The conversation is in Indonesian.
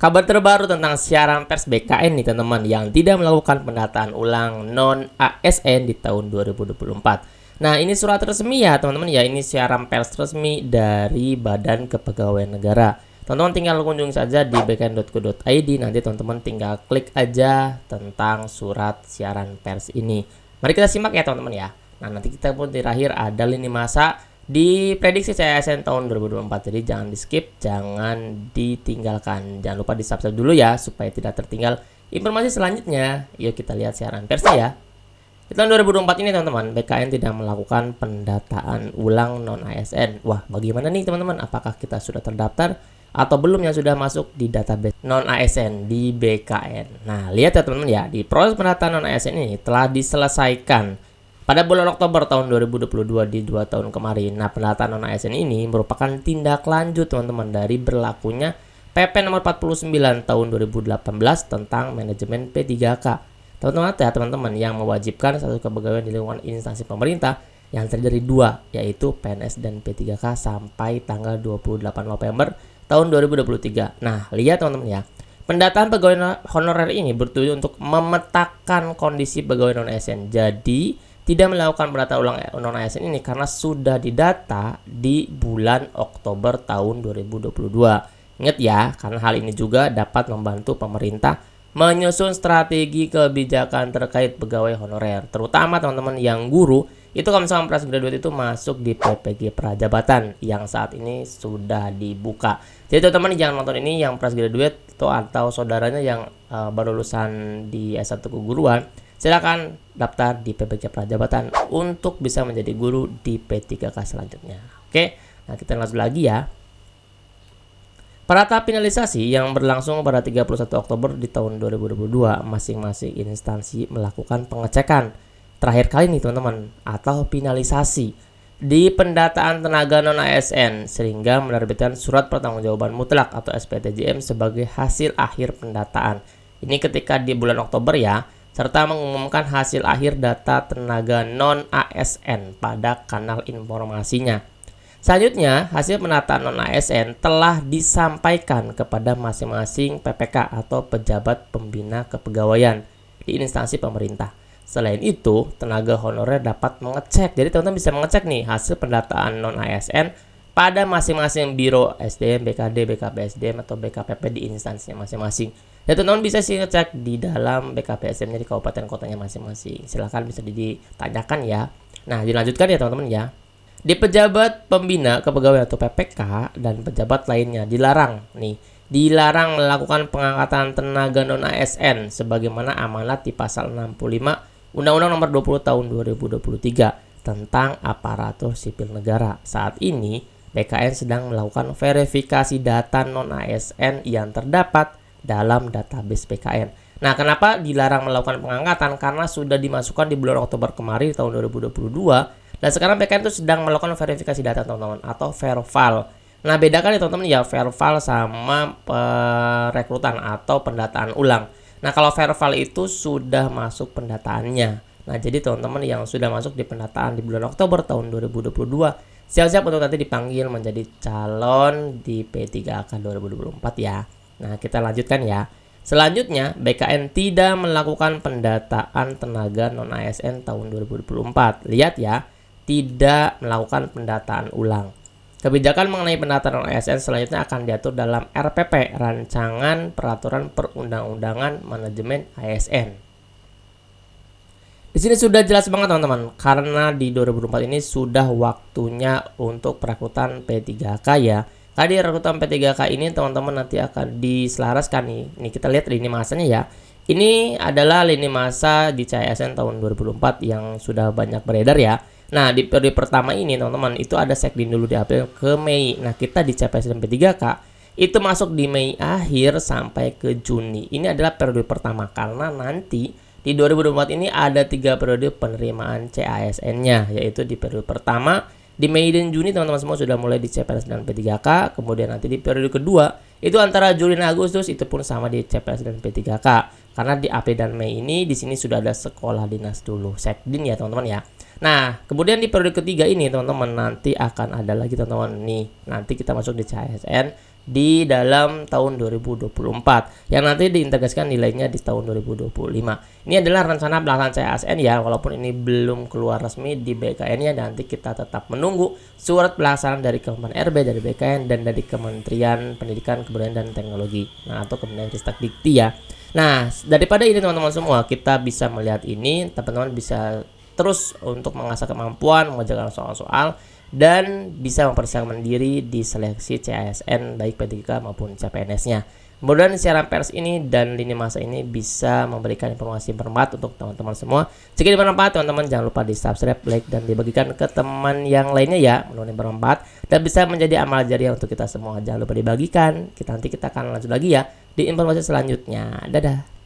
Kabar terbaru tentang siaran pers BKN nih teman-teman yang tidak melakukan pendataan ulang non ASN di tahun 2024. Nah, ini surat resmi ya teman-teman ya, ini siaran pers resmi dari Badan Kepegawaian Negara. Teman-teman tinggal kunjungi saja di bkn.go.id, nanti teman-teman tinggal klik aja tentang surat siaran pers ini. Mari kita simak ya teman-teman ya. Nah, nanti kita pun di akhir ada lini masa di prediksi CASN tahun 2024. Jadi jangan di skip, jangan ditinggalkan. Jangan lupa di subscribe dulu ya supaya tidak tertinggal informasi selanjutnya. Yuk kita lihat siaran persnya ya. Di tahun 2024 ini teman-teman, BKN tidak melakukan pendataan ulang non ASN. Wah, bagaimana nih teman-teman? Apakah kita sudah terdaftar atau belum yang sudah masuk di database non ASN di BKN? Nah, lihat ya teman-teman ya, di proses pendataan non ASN ini telah diselesaikan pada bulan Oktober tahun 2022 di 2 tahun kemarin. Nah, pendataan non ASN ini merupakan tindak lanjut teman-teman dari berlakunya PP nomor 49 tahun 2018 tentang manajemen P3K. Teman-teman yang mewajibkan satu kepegawaian di lingkungan instansi pemerintah yang terdiri dari dua, yaitu PNS dan P3K sampai tanggal 28 November tahun 2023. Nah, lihat teman-teman ya. Pendataan pegawai honorer ini bertujuan untuk memetakan kondisi pegawai non ASN. Jadi tidak melakukan pendataan ulang non ASN ini karena sudah didata di bulan Oktober tahun 2022. Ingat ya, karena hal ini juga dapat membantu pemerintah menyusun strategi kebijakan terkait pegawai honorer, terutama teman-teman yang guru. Itu kalau misalkan fresh graduate itu masuk di PPG Prajabatan yang saat ini sudah dibuka. Jadi teman-teman jangan nonton ini yang fresh graduate atau saudaranya yang baru lulusan di S1 keguruan, silakan daftar di PPG Prajabatan untuk bisa menjadi guru di P3K selanjutnya. Oke, nah kita lanjut lagi ya. Pada tahap finalisasi yang berlangsung pada 31 Oktober di tahun 2022, masing-masing instansi melakukan pengecekan terakhir kali nih teman-teman atau finalisasi di pendataan tenaga non ASN sehingga menerbitkan surat pertanggungjawaban mutlak atau SPTJM sebagai hasil akhir pendataan. Ini ketika di bulan Oktober ya, serta mengumumkan hasil akhir data tenaga non-ASN pada kanal informasinya. Selanjutnya, hasil penataan non-ASN telah disampaikan kepada masing-masing PPK atau pejabat pembina kepegawaian di instansi pemerintah. Selain itu, tenaga honorer dapat mengecek. Jadi teman-teman bisa mengecek nih hasil pendataan non-ASN pada masing-masing biro SDM, BKD, BKPSDM atau BKPP di instansinya masing-masing. Ya teman-teman bisa sih ngecek di dalam BKPSDM-nya di kabupaten kotanya masing-masing. Silahkan bisa ditanyakan ya. Nah, dilanjutkan ya teman-teman ya. Di pejabat pembina kepegawaian atau PPK dan pejabat lainnya dilarang dilarang melakukan pengangkatan tenaga non ASN sebagaimana amanat di pasal 65 Undang-Undang Nomor 20 Tahun 2023 tentang aparatur sipil negara. Saat ini BKN sedang melakukan verifikasi data non ASN yang terdapat dalam database BKN. Nah, kenapa dilarang melakukan pengangkatan? Karena sudah dimasukkan di bulan Oktober kemarin tahun 2022. Dan sekarang BKN itu sedang melakukan verifikasi data teman-teman atau verval. Nah, bedakan ya teman-teman ya verval sama perekrutan atau pendataan ulang. Nah, kalau verval itu sudah masuk pendataannya. Nah, jadi teman-teman yang sudah masuk di pendataan di bulan Oktober tahun 2022, siap-siap untuk nanti dipanggil menjadi calon di P3K 2024 ya. Nah, kita lanjutkan ya. Selanjutnya, BKN tidak melakukan pendataan tenaga non-ASN tahun 2024. Lihat ya, tidak melakukan pendataan ulang. Kebijakan mengenai pendataan non-ASN selanjutnya akan diatur dalam RPP, Rancangan Peraturan Perundang-undangan Manajemen ASN. Di sini sudah jelas banget teman-teman, karena di 2024 ini sudah waktunya untuk perekrutan P3K ya. Tadi rekrutan P3K ini teman-teman nanti akan diselaraskan nih. Ini kita lihat lini masanya ya. Ini adalah lini masa di CASN tahun 2024 yang sudah banyak beredar ya. Nah, di periode pertama ini teman-teman itu ada sekdin dulu di April ke Mei. Nah, kita di CPSN P3K itu masuk di Mei akhir sampai ke Juni. Ini adalah periode pertama karena nanti di 2024 ini ada 3 periode penerimaan CASN-nya, yaitu di periode pertama di Mei dan Juni teman-teman semua sudah mulai di CPNS dan P3K. Kemudian nanti di periode kedua itu antara Juli dan Agustus itu pun sama di CPNS dan P3K. Karena di April dan Mei ini di sini sudah ada sekolah dinas dulu, sekdin ya teman-teman ya. Nah, kemudian di periode ketiga ini teman-teman nanti akan ada lagi teman-teman nih. Nanti kita masuk di CASN di dalam tahun 2024 yang nanti diintegrasikan nilainya di tahun 2025. Ini adalah rencana pelaksanaan CASN ya, walaupun ini belum keluar resmi di BKN-nya, nanti kita tetap menunggu surat pelaksanaan dari Kemenpan RB, dari BKN, dan dari Kementerian Pendidikan, Kebudayaan, dan Teknologi, nah atau Kementerian Ristek Dikti ya. Nah, daripada ini teman-teman semua, kita bisa melihat ini, teman-teman bisa terus untuk mengasah kemampuan, mengerjakan soal-soal, dan bisa mempersiapkan diri di seleksi CASN baik P3K maupun CPNS-nya. Kemudian siaran pers ini dan lini masa ini bisa memberikan informasi bermanfaat untuk teman-teman semua. Jika bermanfaat, teman-teman jangan lupa di subscribe, like, dan dibagikan ke teman yang lainnya ya, mudah-mudahan bermanfaat dan bisa menjadi amal jariah untuk kita semua. Jangan lupa dibagikan. Nanti kita akan lanjut lagi ya di informasi selanjutnya. Dadah.